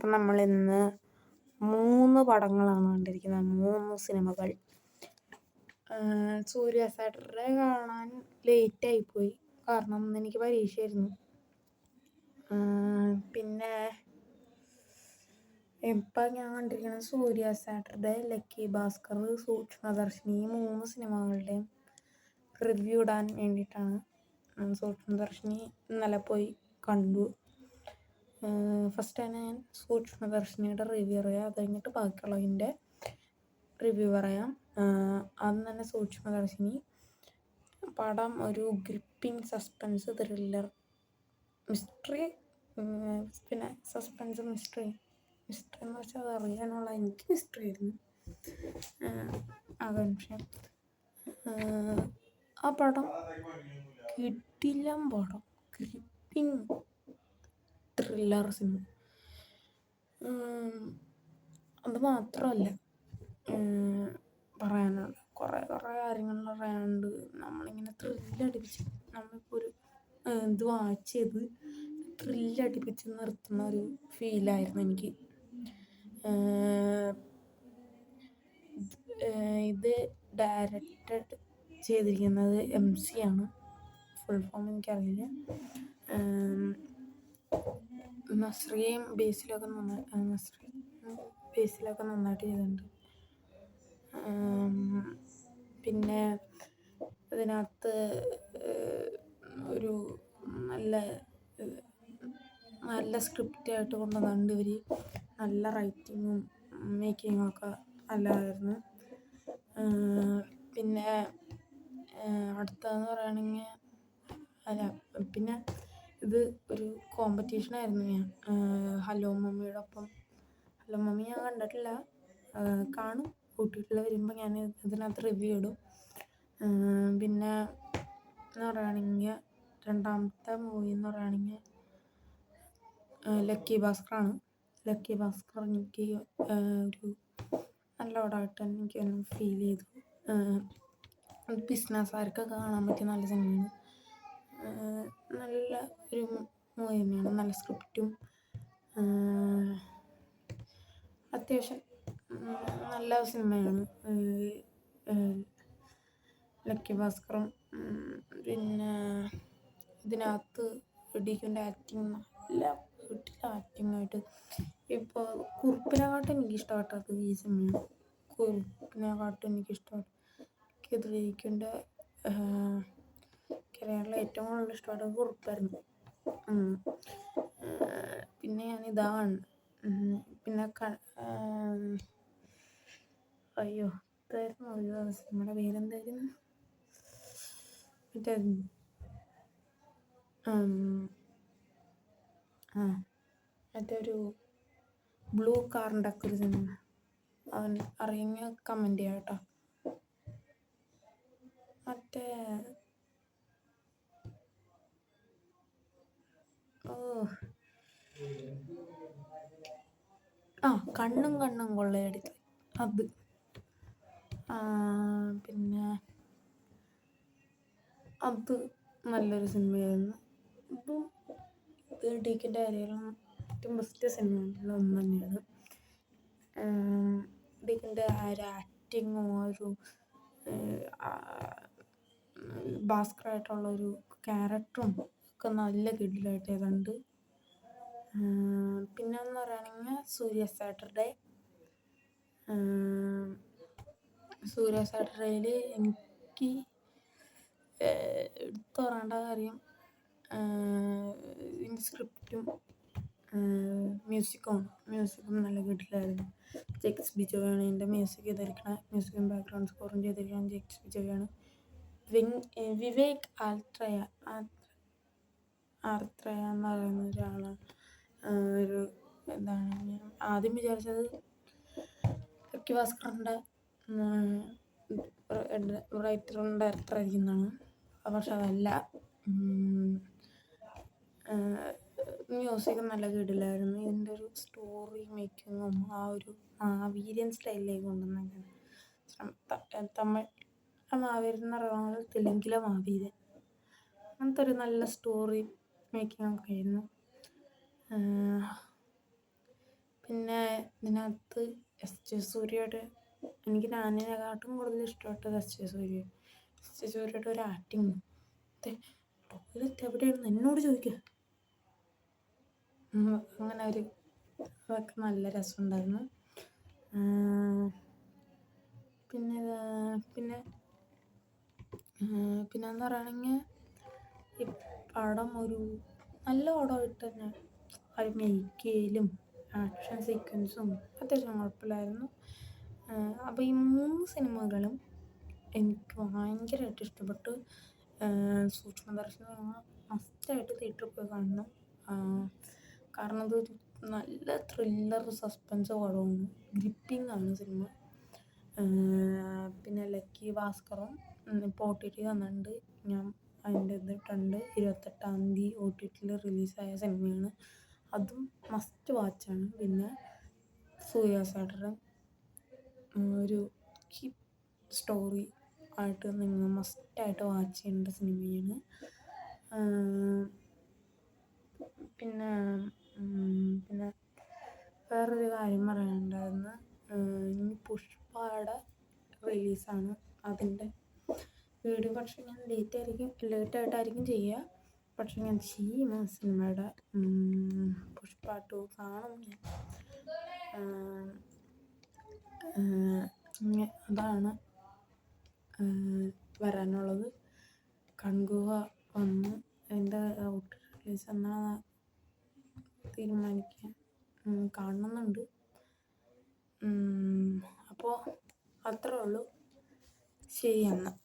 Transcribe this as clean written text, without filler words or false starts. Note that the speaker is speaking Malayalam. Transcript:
അപ്പം നമ്മൾ ഇന്ന് 3 പടങ്ങളാണ് കണ്ടിരിക്കുന്നത്, 3 സിനിമകൾ. സൂര്യ സാറ്റർഡേ കാണാൻ ലേറ്റായിപ്പോയി, കാരണം എനിക്ക് പരീക്ഷയായിരുന്നു. പിന്നെ ഇപ്പം ഞാൻ കണ്ടിരിക്കുന്നത് സൂര്യ Saturday, lucky Bhaskar, Sookshmadarshini, 3 സിനിമകളുടെയും review ഇടാൻ വേണ്ടിയിട്ടാണ്. സൂക്ഷ്മദർശിനി ഇന്നലെ പോയി കണ്ടു. ഫസ്റ്റ് തന്നെ ഞാൻ സൂക്ഷ്മദർശിനിയുടെ റിവ്യൂ പറയാം, അത് കഴിഞ്ഞിട്ട് ബാക്കിയുള്ളതിൻ്റെ റിവ്യൂ പറയാം. അന്ന് തന്നെ സൂക്ഷ്മദർശിനി പടം ഒരു ഗ്രിപ്പിംഗ് സസ്പെൻസ് ത്രില്ലർ മിസ്റ്ററി, പിന്നെ സസ്പെൻസ് മിസ്റ്ററി എന്ന് വെച്ചാൽ അത് അറിയാനുള്ള എനിക്ക് മിസ്റ്ററി ആയിരുന്നു. അതാണ് വിഷയം. ആ പടം കിടിലം പടം, ഗ്രിപ്പിംഗ് ത്രില്ലർ സിനിമ. അത് മാത്രമല്ല, പറയാനുണ്ട് കുറേ കാര്യങ്ങൾ പറയാനുണ്ട്. നമ്മളിങ്ങനെ ത്രില്ലടിപ്പിച്ച്, നമ്മളിപ്പോൾ ഒരു ഇത് വാച്ച് ചെയ്ത് ത്രില്ലടിപ്പിച്ച് നിർത്തുന്ന ഒരു ഫീലായിരുന്നു എനിക്ക്. ഇത് ഡയറക്റ്റഡ് ചെയ്തിരിക്കുന്നത് MC ആണ്. ഫുൾ ഫോം എനിക്കറിയില്ല. നസ്രിയയും ബേസിലൊക്കെ നന്നായിട്ട് ചെയ്തിട്ടുണ്ട്. പിന്നെ ഇതിനകത്ത് ഒരു നല്ല സ്ക്രിപ്റ്റായിട്ട് കൊണ്ടുവന്നിട്ടുണ്ട് ഇവർ. നല്ല റൈറ്റിങ്ങും മേക്കിങ്ങും ഒക്കെ നല്ലതായിരുന്നു. പിന്നെ അടുത്തതെന്ന് പറയുകയാണെങ്കിൽ പിന്നെ ഇത് ഒരു കോമ്പറ്റീഷനായിരുന്നു. ഞാൻ ഹലോ മമ്മിയോടൊപ്പം, ഹലോ മമ്മി ഞാൻ കണ്ടിട്ടില്ല, കാണും കൂട്ടിട്ടിൽ വരുമ്പോൾ ഞാൻ ഇതിനകത്ത് റിവ്യൂ ഇടും. പിന്നെ എന്ന് പറയുകയാണെങ്കിൽ രണ്ടാമത്തെ മൂവി എന്ന് പറയുകയാണെങ്കിൽ ലക്കി ഭാസ്കറാണ്. ലക്കി ഭാസ്കർ എനിക്ക് ഒരു നല്ല പടമായിട്ട് എനിക്ക് ഫീൽ ചെയ്തു. ബിസിനസ്സുകാർക്കൊക്കെ കാണാൻ പറ്റിയ നല്ല സിനിമയാണ്. നല്ല ഒരു മൂവി തന്നെയാണ്, നല്ല സ്ക്രിപ്റ്റും അത്യാവശ്യം നല്ല സിനിമയാണ് ലക്കി ഭാസ്കറും. പിന്നെ ഇതിനകത്ത് ഡീക്കിൻ്റെ ആക്ടിങ് നല്ല ആക്ടിങ്ങായിട്ട്. ഇപ്പോൾ കുറുപ്പിനെക്കാട്ടും എനിക്കിഷ്ടപ്പെട്ടത് ഈ സിനിമയാണ്. കുറുപ്പിനെക്കാട്ടും എനിക്കിഷ്ടപ്പെട്ട ഡീക്കിൻ്റെ കരിയറിൽ ഏറ്റവും കൂടുതൽ ഇഷ്ടപ്പെട്ടത് കുറുപ്പായിരുന്നു. പിന്നെ ഞാനിതാണ് പിന്നെ അയ്യോ ഇതായിരുന്നു ഒരു സിനിമയുടെ പേരെന്തായിരുന്നു, മറ്റൊരു ബ്ലൂ കാറിൻ്റെ ഒക്കെ ഒരു സിനിമ. അവൻ അറിയുമെങ്കിൽ കമൻറ്റ് ചെയ്യാം കേട്ടോ. മറ്റേ കണ്ണും കൊള്ളയടിച്ച് അത്. പിന്നെ അത് നല്ലൊരു സിനിമയായിരുന്നു. ഇതും ഡീക്കിൻ്റെ കാര്യമെല്ലാം ഏറ്റവും ബെസ്റ്റ് സിനിമകളിൽ ഒന്ന് തന്നെയാണ്. ഡീക്കിൻ്റെ ആ ഒരു ആക്ടിങ്ങും ഒരു ഭാസ്കറായിട്ടുള്ളൊരു ക്യാരക്ടറും ഒക്കെ നല്ല കിടിലായിട്ട് ചെയ്തിട്ടുണ്ട്. പിന്നെന്ന് പറയുകയാണെങ്കിൽ സൂര്യ സാറ്റർഡേയിൽ എനിക്ക് എടുത്തു പറയേണ്ട കാര്യം സ്ക്രിപ്റ്റും മ്യൂസിക്കും നല്ല കിടിലായിരുന്നു. ജെക്സ് ബിജോയാണ് ഇതിൻ്റെ മ്യൂസിക് ചെയ്തിരിക്കുന്നത്. മ്യൂസിക്കും ബാക്ക്ഗ്രൗണ്ട് സ്കോറും ചെയ്തിരിക്കുന്നത് ജെക്സ് ബിജോയാണ്. വിവേക് ആർത്രയ എന്ന് പറയുന്ന ഒരാളാണ്. ഒരു എന്താണ്, ഞാൻ ആദ്യം വിചാരിച്ചത് ലക്കി ഭാസ്കറിൻ്റെ റൈറ്ററും ഡയറക്ടറായിരിക്കുന്നതാണ്, പക്ഷെ അതല്ല. മ്യൂസിക് നല്ല കിടിലായിരുന്നു. ഇതിൻ്റെ ഒരു സ്റ്റോറി മേക്കിങ്ങും ആ ഒരു മാവീര്യൻ സ്റ്റൈലിലേക്ക് കൊണ്ടുവന്നേക്കാണ്. തമിഴ് മാവീരൻ എന്ന് പറയുന്നത് തെലുങ്കിലെ മാവീരൻ, അങ്ങനത്തെ ഒരു നല്ല സ്റ്റോറി മേക്കിംഗ് ഒക്കെ ആയിരുന്നു. പിന്നെ ഇതിനകത്ത് എസ് ജെ സൂര്യയുടെ, എനിക്ക് നാനിനെക്കാട്ടും കൂടുതൽ ഇഷ്ടപ്പെട്ടത് എസ് ജെ സൂര്യ. എസ് ജെ സൂര്യയുടെ ഒരു ആക്ടിങ്, ടോയ്ലറ്റ് എവിടെയാണെന്ന് എന്നോട് ചോദിക്കുക. അങ്ങനെ ഒരു അതൊക്കെ നല്ല രസമുണ്ടായിരുന്നു. പിന്നെ പിന്നെ പിന്നെന്ന് പറയുകയാണെങ്കിൽ ഈ പടം ഒരു നല്ല പടമായിട്ട് തന്നെ അത് മേക്ക് ചെയ്യലും ആക്ഷൻ സീക്വൻസും അത്യാവശ്യം കുഴപ്പമില്ലായിരുന്നു. അപ്പോൾ ഈ 3 സിനിമകളും എനിക്ക് ഭയങ്കരമായിട്ട് ഇഷ്ടപ്പെട്ടു. സൂക്ഷ്മദർശിനി മസ്റ്റായിട്ട് തിയേറ്ററിൽ പോയി കാണണം. കാരണം അതൊരു നല്ല ത്രില്ലർ സസ്പെൻസ് പടമാണ്, ഗ്രിപ്പിംഗ് ആണ് സിനിമ. പിന്നെ ലക്കി ഭാസ്കറും ഇപ്പോൾ OTT വന്നിട്ടുണ്ട്. ഞാൻ അതിൻ്റെ ഇതിട്ടുണ്ട്, 28-ാം തീയതി OTTയിൽ റിലീസായ സിനിമയാണ്. അതും മസ്റ്റ് വാച്ചാണ്. പിന്നെ സൂര്യ ചേട്ടൻ ഒരു സ്റ്റോറി ആയിട്ട് നിങ്ങൾ മസ്റ്റായിട്ട് വാച്ച് ചെയ്യേണ്ട സിനിമയാണ്. പിന്നെ പിന്നെ വേറൊരു കാര്യം പറയാനുണ്ടായിരുന്നു. ഇനി പുഷ്പയുടെ റിലീസാണ്. അതിൻ്റെ വീഡിയോ പക്ഷേ ഞാൻ ലേറ്റായിട്ടായിരിക്കും ചെയ്യുക. പക്ഷെ ഞാൻ ചെയ്യും ആ സിനിമയുടെ. പുഷ്പ 2 കാണും ഞാൻ. അതാണ് വരാനുള്ളത്. കൺകുവ വന്ന് എൻ്റെ റിലീസ് എന്നാണ് തീരുമാനിക്കാൻ കാണുന്നുണ്ട്. അപ്പോൾ അത്രേ ഉള്ളൂ. ശരി എന്നാൽ.